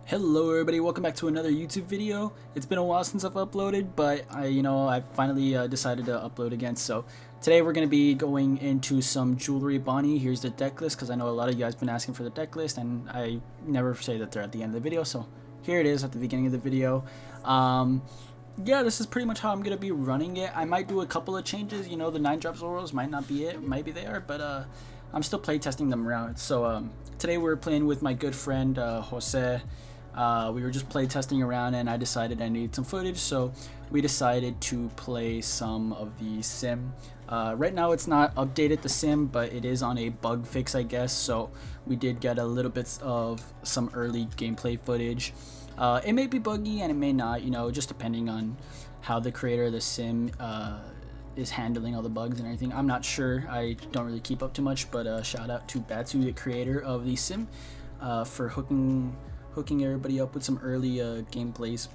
Hello everybody, welcome back to another YouTube video. It's been a while since I've uploaded, but I finally decided to upload again. So today we're going to be going into some jewelry Bonney. Here's the deck list because I know a lot of you guys been asking for the deck list and I never say that they're at the end of the video. So here it is at the beginning of the video. Yeah, this is pretty much how I'm going to be running it. I might do a couple of changes, the 9-drop Zoros might not be it, might be there, but I'm still playtesting them around. So today we're playing with my good friend Jose. We were just playtesting around and I decided I needed some footage, so we decided to play some of the sim. Right now it's not updated the sim, but it is on a bug fix, I guess, so we did get a little bit of some early gameplay footage. It may be buggy and it may not, just depending on how the creator of the sim is handling all the bugs and everything. I'm not sure, I don't really keep up too much, but shout out to Batu, the creator of the sim, for hooking everybody up with some early gameplays.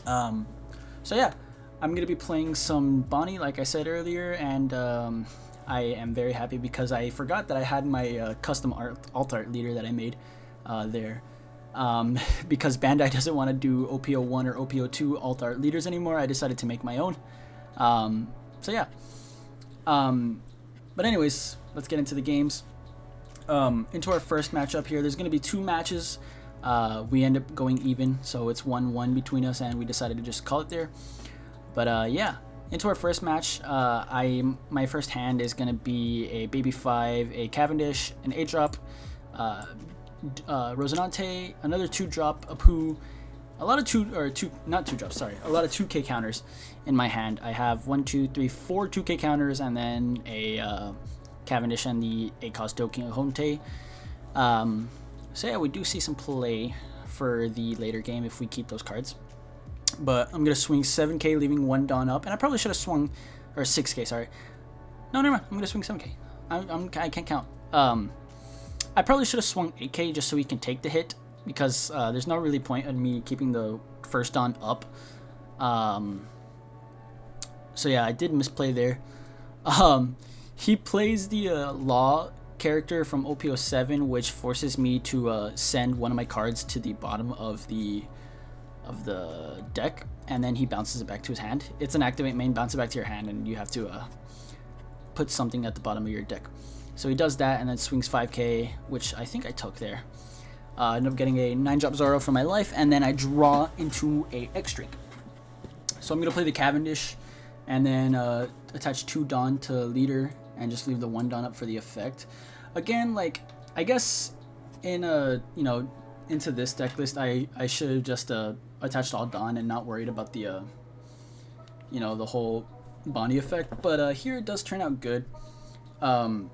So yeah, I'm gonna be playing some Bonney like I said earlier, and I am very happy because I forgot that I had my custom alt art leader that I made there. Because Bandai doesn't want to do OP01 or OP02 alt art leaders anymore, I decided to make my own. So yeah, but anyways, let's get into the games. Into our first matchup here, there's gonna be 2 matches. We end up going even, so it's 1-1 between us, and we decided to just call it there. But yeah, into our first match, my first hand is gonna be a Baby 5, a Cavendish, an 8-drop, Rosinante, another 2-drop, a Poo, a lot of not 2-drops, sorry, a lot of 2K counters in my hand. I have 4 2K counters, and then a Cavendish and the A-Cost Doking Honte. So yeah, we do see some play for the later game if we keep those cards. But I'm going to swing 7K, leaving 1 Dawn up. And I probably should have swung, or 6K, sorry. No, never mind. I'm going to swing 7K. I can't count. I probably should have swung 8K just so he can take the hit, because there's no really point in me keeping the first Dawn up. So yeah, I did misplay there. He plays the Law character from OP07, which forces me to send one of my cards to the bottom of the deck, and then he bounces it back to his hand. It's an activate main, bounce it back to your hand, and you have to put something at the bottom of your deck. So he does that and then swings 5K, which I think I took there. I end up getting a 9-drop Zoro for my life, and then I draw into a X-Drake. So I'm going to play the Cavendish and then attach 2 Dawn to leader and just leave the 1 Dawn up for the effect. Again, like, I guess in into this deck list, I should have just attached all Dawn and not worried about the the whole Bonney effect. But here it does turn out good. I'm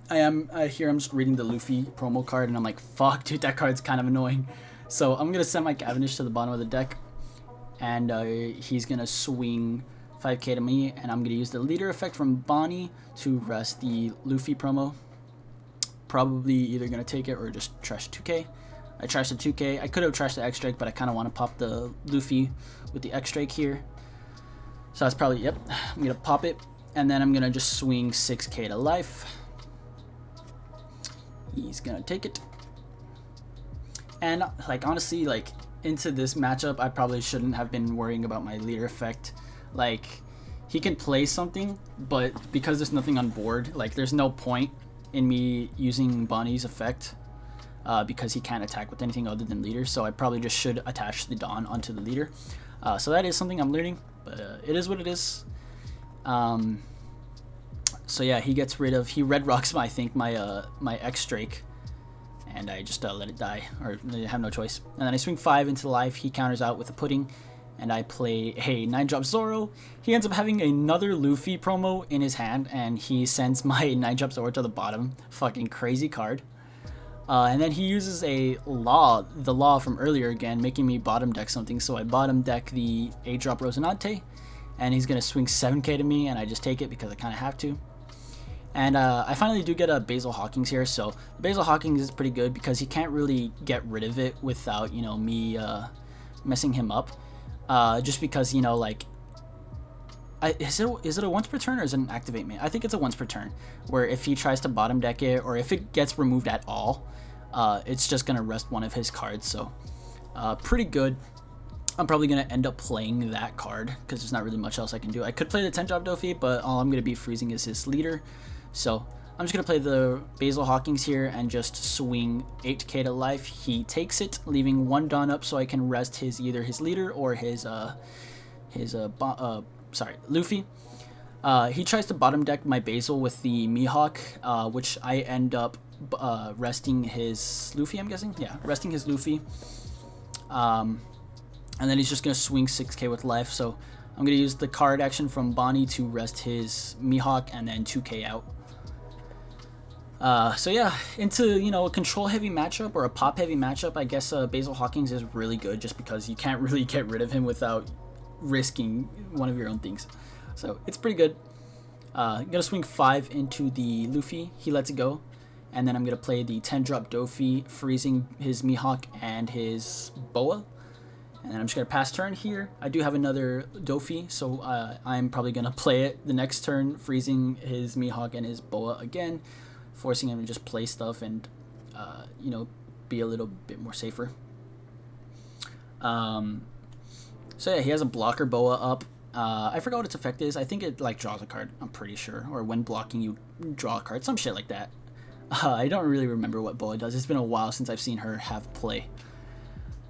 just reading the Luffy promo card and I'm like, fuck, dude, that card's kind of annoying. So I'm gonna send my Cavendish to the bottom of the deck, and he's gonna swing 5K to me, and I'm going to use the leader effect from Bonney to rest the Luffy promo. Probably either going to take it or just trash 2K. I trashed the 2K. I could have trashed the X-Drake, but I kind of want to pop the Luffy with the X-Drake here. So that's probably, yep, I'm going to pop it, and then I'm going to just swing 6K to life. He's going to take it. And, like, honestly, like, into this matchup, I probably shouldn't have been worrying about my leader effect. Like, he can play something, but because there's nothing on board, like, there's no point in me using Bonney's effect, because he can't attack with anything other than leader. So I probably just should attach the Dawn onto the leader. So that is something I'm learning, but it is what it is. So yeah, he red rocks I think my X-Drake, and I just let it die, or I have no choice. And then I swing 5 into life. He counters out with a pudding, and I play a 9-drop Zoro. He ends up having another Luffy promo in his hand, and he sends my 9-drop Zoro to the bottom. Fucking crazy card. And then he uses the Law from earlier again, making me bottom deck something. So I bottom deck the 8-drop Rosinante, and he's going to swing 7K to me, and I just take it because I kind of have to. And I finally do get a Basil Hawkins here, so Basil Hawkins is pretty good because he can't really get rid of it without, me messing him up. Just because, like, is it a once per turn or is it an activate main? I think it's a once per turn, where if he tries to bottom deck it or if it gets removed at all, it's just gonna rest one of his cards. So Pretty good. I'm probably going to end up playing that card because there's not really much else I can do. I could play the 10-drop Dofi, but all I'm going to be freezing is his leader. So I'm just going to play the Basil Hawkings here and just swing 8k to life. He takes it, leaving 1 Dawn up so I can rest his either his leader or his Luffy. He tries to bottom deck my Basil with the Mihawk, which I end up resting his Luffy, I'm guessing? Yeah, resting his Luffy. And then he's just going to swing 6k with life, so I'm going to use the card action from Bonney to rest his Mihawk and then 2k out. So yeah, into, you know, a control heavy matchup or a pop heavy matchup, I guess Basil Hawkins is really good just because you can't really get rid of him without risking one of your own things. So it's pretty good. I'm going to swing 5 into the Luffy. He lets it go. And then I'm going to play the 10-drop Dofi, freezing his Mihawk and his Boa. And then I'm just going to pass turn here. I do have another Dofi, so I'm probably going to play it the next turn, freezing his Mihawk and his Boa again, forcing him to just play stuff and, you know, be a little bit more safer. So yeah, he has a blocker Boa up. I forgot what its effect is. I think it like draws a card, I'm pretty sure. Or when blocking you draw a card, some shit like that. I don't really remember what Boa does. It's been a while since I've seen her have play.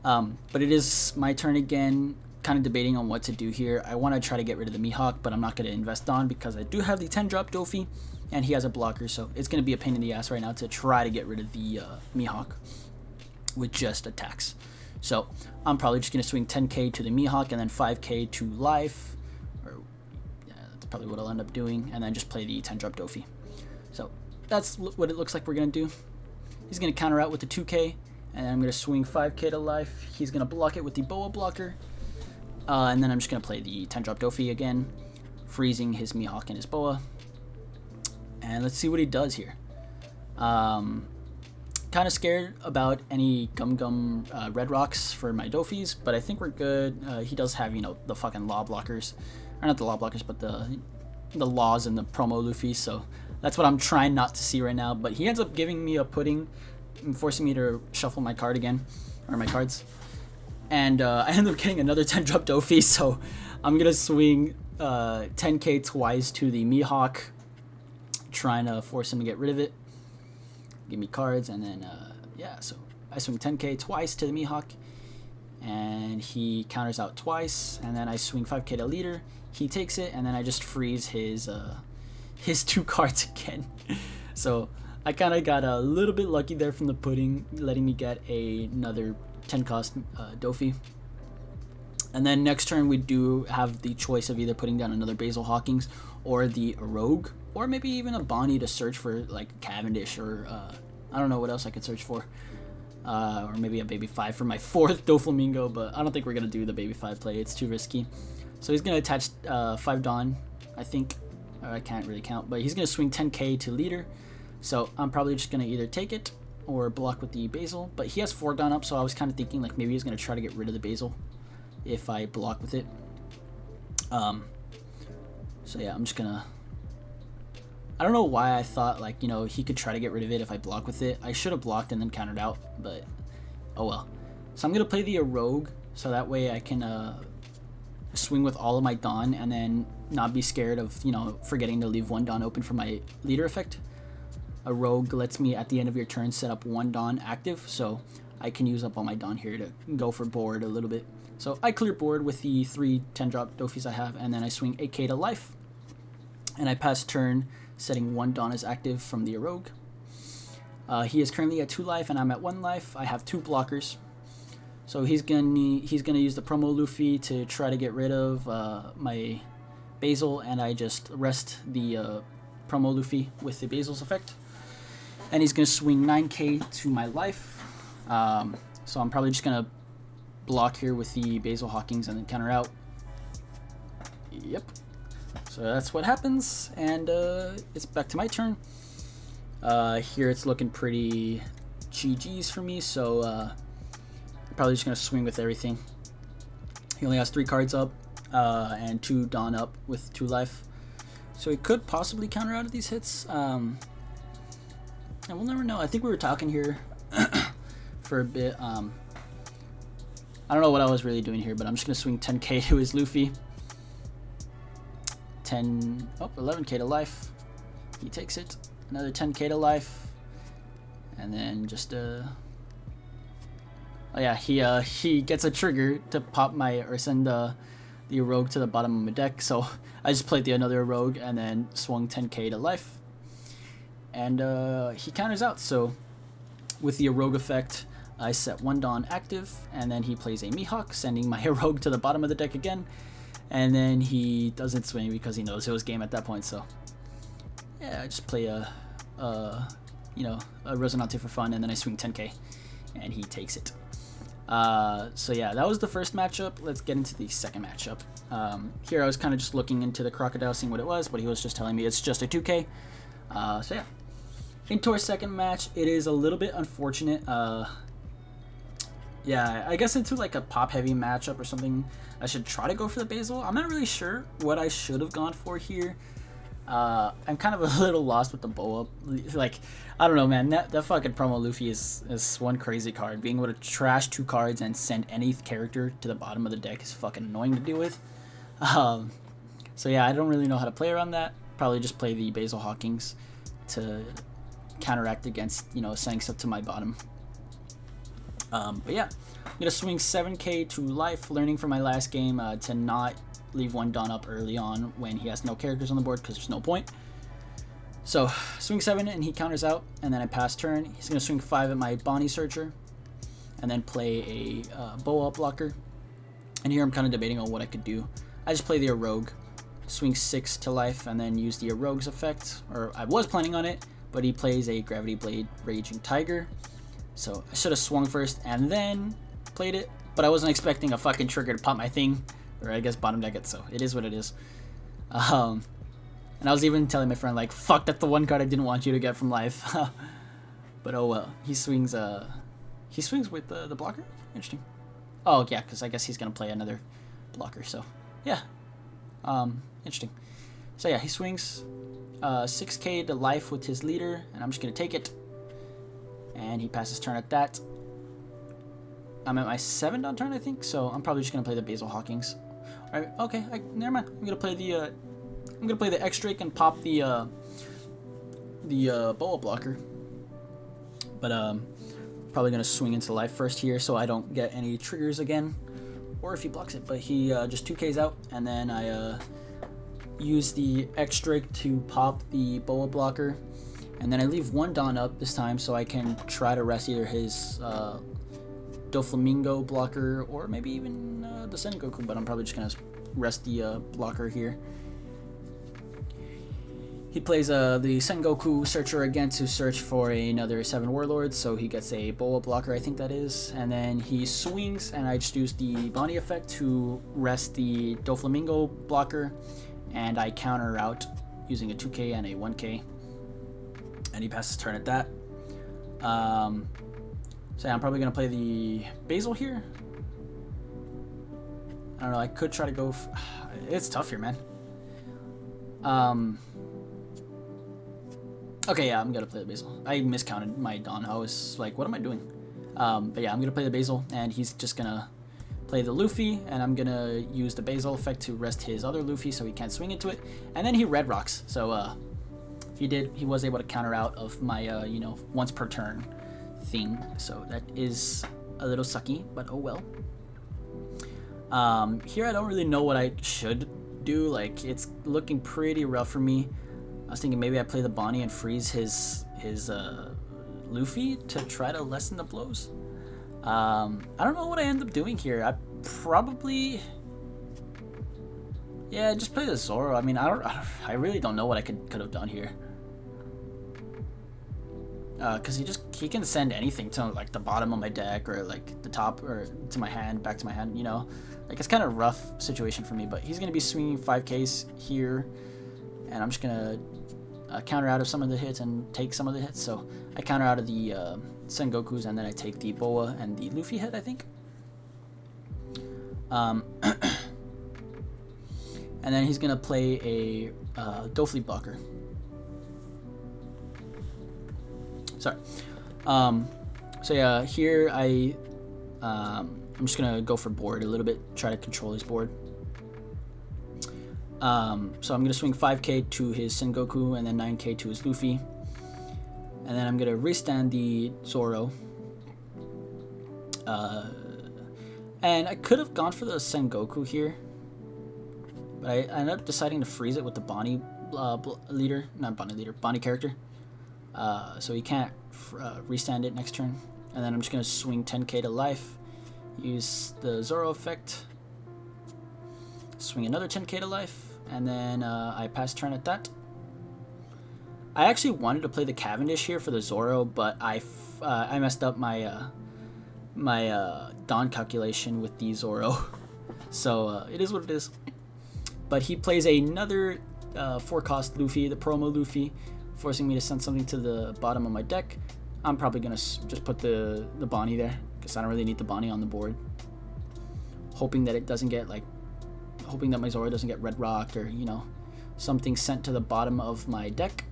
But it is my turn again, kind of debating on what to do here. I want to try to get rid of the Mihawk, but I'm not going to invest on because I do have the 10-drop Dofi, and he has a blocker, so it's going to be a pain in the ass right now to try to get rid of the Mihawk with just attacks. So I'm probably just going to swing 10k to the Mihawk and then 5k to life, or yeah, that's probably what I'll end up doing, and then just play the 10-drop Dofi. So that's what it looks like we're going to do. He's going to counter out with the 2k. And I'm going to swing 5k to life. He's going to block it with the Boa blocker. And then I'm just going to play the 10-drop Dofi again, freezing his Mihawk and his Boa. And let's see what he does here. Kind of scared about any Gum Red Rocks for my Dofis, but I think we're good. He does have, you know, the fucking law blockers. Or not the law blockers, but the laws and the promo Luffy. So that's what I'm trying not to see right now. But he ends up giving me a pudding, forcing me to shuffle my card again, or my cards, and I end up getting another 10-drop Dofi, so I'm gonna swing 10k twice to the Mihawk, trying to force him to get rid of it, give me cards, and then yeah, so I swing 10k twice to the Mihawk, and he counters out twice, and then I swing 5k to leader, he takes it, and then I just freeze his 2 cards again. So I kind of got a little bit lucky there from the pudding, letting me get another 10 cost Dofi. And then next turn we do have the choice of either putting down another Basil Hawkins or the Rogue, or maybe even a Bonney to search for like Cavendish, or I don't know what else I could search for. Or maybe a Baby 5 for my 4th Doflamingo, but I don't think we're going to do the Baby 5 play. It's too risky. So he's going to attach 5 Dawn, I think. I can't really count, but he's going to swing 10k to leader. So I'm probably just going to either take it or block with the Basil. But he has 4 Dawn up, so I was kind of thinking like maybe he's going to try to get rid of the Basil if I block with it. So yeah, I'm just going to... I don't know why I thought like, you know, he could try to get rid of it if I block with it. I should have blocked and then countered out, but oh well. So I'm going to play the Rogue, so that way I can swing with all of my Dawn and then not be scared of, you know, forgetting to leave 1 Dawn open for my leader effect. A Rogue lets me, at the end of your turn, set up 1 Dawn active, so I can use up all my Dawn here to go for board a little bit. So I clear board with the 3 10-drop Dofis I have, and then I swing 8k to life, and I pass turn, setting 1 Dawn as active from the Rogue. He is currently at 2 life, and I'm at 1 life. I have 2 blockers, so he's gonna use the promo Luffy to try to get rid of my Basil, and I just rest the promo Luffy with the Basil's effect. And he's going to swing 9k to my life. So I'm probably just going to block here with the Basil Hawkins and then counter out. Yep. So that's what happens. And it's back to my turn. Here it's looking pretty GG's for me. So I'm probably just going to swing with everything. He only has 3 cards up and 2 Dawn up with 2 life. So he could possibly counter out of these hits. And we'll never know. I think we were talking here for a bit. I don't know what I was really doing here, but I'm just gonna swing 10k to his Luffy. 11k to life. He takes it. Another 10k to life, and then just oh yeah, he gets a trigger to pop my or send the rogue to the bottom of my deck. So I just played the another rogue and then swung 10k to life, and he counters out. So with the rogue effect, I set one Dawn active, and then he plays a Mihawk, sending my rogue to the bottom of the deck again, and then he doesn't swing because he knows it was game at that point. So yeah, I just play a Resonante for fun, and then I swing 10k, and he takes it. So yeah, that was the first matchup. Let's get into the second matchup. Here I was kind of just looking into the Crocodile, seeing what it was, but he was just telling me it's just a 2k. So yeah, into our second match. It is a little bit unfortunate. Yeah, I guess into like a pop heavy matchup or something, I should try to go for the Basil. I'm not really sure what I should have gone for here. I'm kind of a little lost with the bow up. Like, I don't know, man. That fucking promo Luffy is one crazy card. Being able to trash 2 cards and send any character to the bottom of the deck is fucking annoying to deal with. So yeah, I don't really know how to play around that. Probably just play the Basil Hawkins to counteract against, sending stuff to my bottom. But yeah, I'm gonna swing 7k to life, learning from my last game to not leave one Dawn up early on when he has no characters on the board, because there's no point. So swing 7 and he counters out, and then I pass turn. He's gonna swing 5 at my Bonney Searcher, and then play a bow up blocker. And here I'm kind of debating on what I could do. I just play the Rogue, swing 6 to life, and then use the Rogue's effect, or I was planning on it, but he plays a Gravity Blade Raging Tiger. So I should have swung first and then played it, but I wasn't expecting a fucking trigger to pop my thing, or I guess bottom deck it, so it is what it is. And I was even telling my friend, like, fuck, that's the one card I didn't want you to get from life. But oh well. He swings with the blocker? Interesting. Oh yeah, because I guess he's gonna play another blocker, so yeah. Interesting. So yeah, he swings 6k to life with his leader, and I'm just gonna take it. And he passes turn at that. I'm at my 7 Dawn turn, I think, so I'm probably just gonna play the Basil Hawkins. Alright, okay, never mind. I'm gonna play the X Drake and pop the boa blocker. But probably gonna swing into life first here so I don't get any triggers again, or if he blocks it. But he just 2Ks out, and then I use the X Drake to pop the boa blocker. And then I leave one Dawn up this time so I can try to rest either his Doflamingo blocker or maybe even the Sengoku, but I'm probably just going to rest the blocker here. He plays the Sengoku Searcher again to search for another 7 Warlords, so he gets a Boa blocker, I think that is. And then he swings, and I just use the Bonney effect to rest the Doflamingo blocker, and I counter out using a 2k and a 1k. And he passes turn at that. So yeah, I'm probably gonna play the Basil here. I don't know. I could try to go. It's tough here, man. Okay, yeah, I'm gonna play the Basil. I miscounted my Dawn. I was like, what am I doing? But yeah, I'm gonna play the Basil, and he's just gonna play the Luffy, and I'm gonna use the Basil effect to rest his other Luffy so he can't swing into it. And then he red rocks. So he was able to counter out of my once per turn thing, so that is a little sucky, but oh well. Here I don't really know what I should do. Like, it's looking pretty rough for me. I was thinking maybe I play the Bonney and freeze his Luffy to try to lessen the blows. I don't know what I end up doing here. I probably just play the Zoro. I mean, I really don't know what I could have done here. Because he can send anything to like the bottom of my deck or like the top or to my hand, back to my hand, like it's kind of a rough situation for me. But he's gonna be swinging 5Ks here, and I'm just gonna counter out of some of the hits and take some of the hits. So I counter out of the Sengokus, and then I take the Boa and the Luffy hit, I think. And then he's gonna play a Dofli blocker. Sorry. So yeah, here I I'm just gonna go for board a little bit, try to control his board. So I'm gonna swing 5k to his Sengoku and then 9k to his Luffy, and then I'm gonna restand the Zoro. And I could have gone for the Sengoku here, but I ended up deciding to freeze it with the Bonney leader, not Bonney leader, Bonney character. So he can't restand it next turn. And then I'm just gonna swing 10k to life, use the Zoro effect, swing another 10k to life, and then I pass turn at that. I actually wanted to play the Cavendish here for the Zoro, but I messed up my Dawn calculation with the Zoro. So it is what it is. But he plays another 4-cost Luffy, the promo Luffy, forcing me to send something to the bottom of my deck. I'm probably gonna just put the Bonney there because I don't really need the Bonney on the board. Hoping that it doesn't get hoping that my Zoro doesn't get red rocked, or something sent to the bottom of my deck.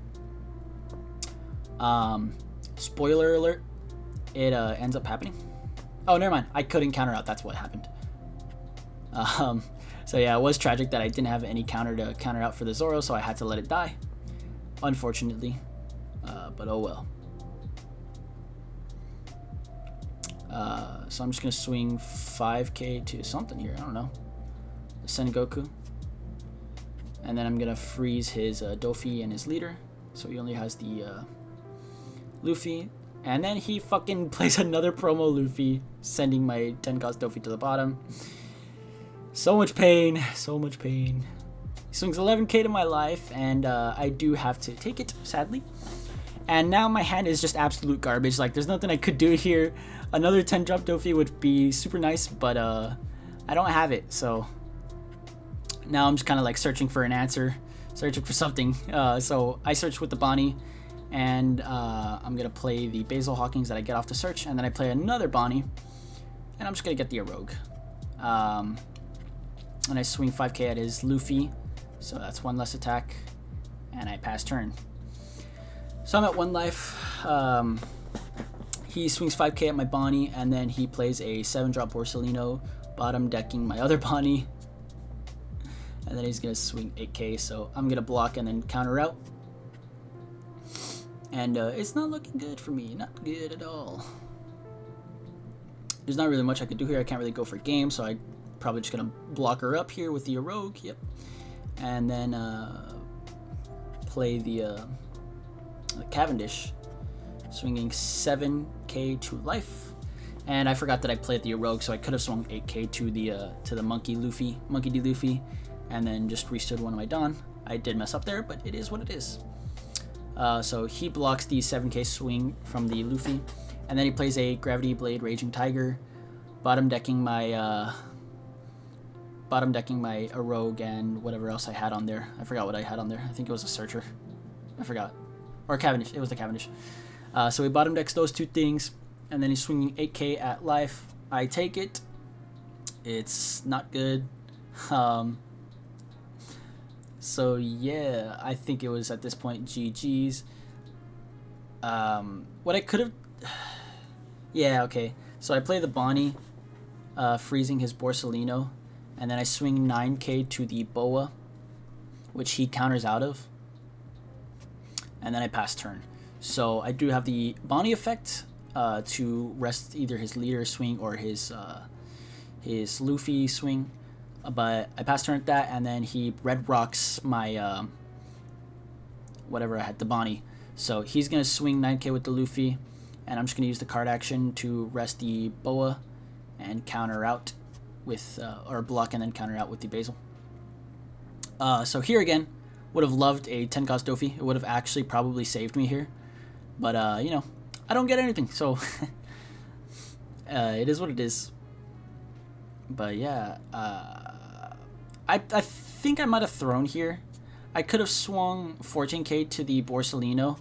Spoiler alert, it ends up happening. Oh, never mind. I couldn't counter out. That's what happened. So yeah, it was tragic that I didn't have any counter to counter out for the Zoro, so I had to let it die, unfortunately. But oh well. So I'm just gonna swing 5k to something here. I don't know. Sengoku. And then I'm gonna freeze his Dofi and his leader, so he only has the Luffy. And then he fucking plays another promo Luffy, sending my 10-cost Dofi to the bottom. So much pain, so much pain. He swings 11k to my life, and I do have to take it, sadly. And now my hand is just absolute garbage. Like, there's nothing I could do here. Another 10-drop Dofi would be super nice, but I don't have it. So now I'm just kind of like searching for an answer, searching for something. So I searched with the Bonney, and I'm going to play the Basil Hawkins that I get off the search, and then I play another Bonney, and I'm just going to get the Rogue. And I swing 5k at his Luffy, so that's one less attack, and I pass turn. So I'm at 1 life. He swings 5k at my Bonney, and then he plays a 7-drop Borsellino, bottom decking my other Bonney, and then he's going to swing 8k, so I'm going to block and then counter out. And it's not looking good for me, not good at all. There's not really much I could do here. I can't really go for game, so I'm probably just going to block her up here with the Rogue, yep. And then play the Cavendish, swinging 7k to life. And I forgot that I played the Rogue, so I could have swung 8k to the Monkey D. Luffy, and then just restood one of my Dawn. I did mess up there, but it is what it is. So he blocks the 7k swing from the Luffy, and then he plays a Gravity Blade Raging Tiger, bottom decking my Rogue and whatever else I had on there. I forgot what I had on there. I think it was a Searcher. I forgot. Or Cavendish. It was the Cavendish. So he bottom decks those two things, and then he's swinging 8k at life. I take it. It's not good. So yeah, I think it was at this point GG's. What I could have... Yeah, okay. So I play the Bonney, freezing his Borsellino, and then I swing 9k to the Boa, which he counters out of, and then I pass turn. So I do have the Bonney effect to rest either his leader swing or his Luffy swing, but I pass turn at that, and then he red rocks my whatever I had, the Bonney. So he's gonna swing 9k with the Luffy, and I'm just gonna use the card action to rest the Boa and counter out with or block and then counter out with the Basil. So here again, would have loved a 10-cost Dofi. It would have actually probably saved me here, but I don't get anything, so it is what it is. But yeah, I think I might have thrown here. I could have swung 14k to the Borsellino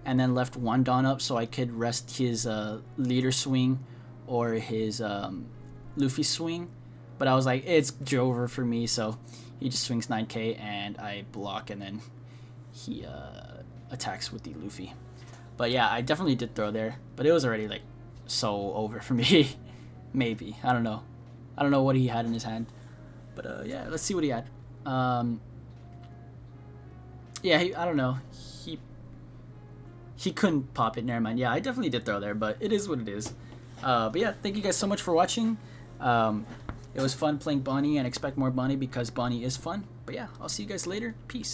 and then left one Dawn up so I could rest his leader swing or his Luffy swing. But I was like, it's over for me, so he just swings 9k and I block, and then he attacks with the Luffy. But yeah, I definitely did throw there, but it was already like so over for me. Maybe. I don't know. I don't know what he had in his hand. But yeah, let's see what he had. Yeah, I don't know. He couldn't pop it. Never mind. Yeah, I definitely did throw there, but it is what it is. But yeah, thank you guys so much for watching. It was fun playing Bonney, and expect more Bonney because Bonney is fun. But yeah, I'll see you guys later. Peace.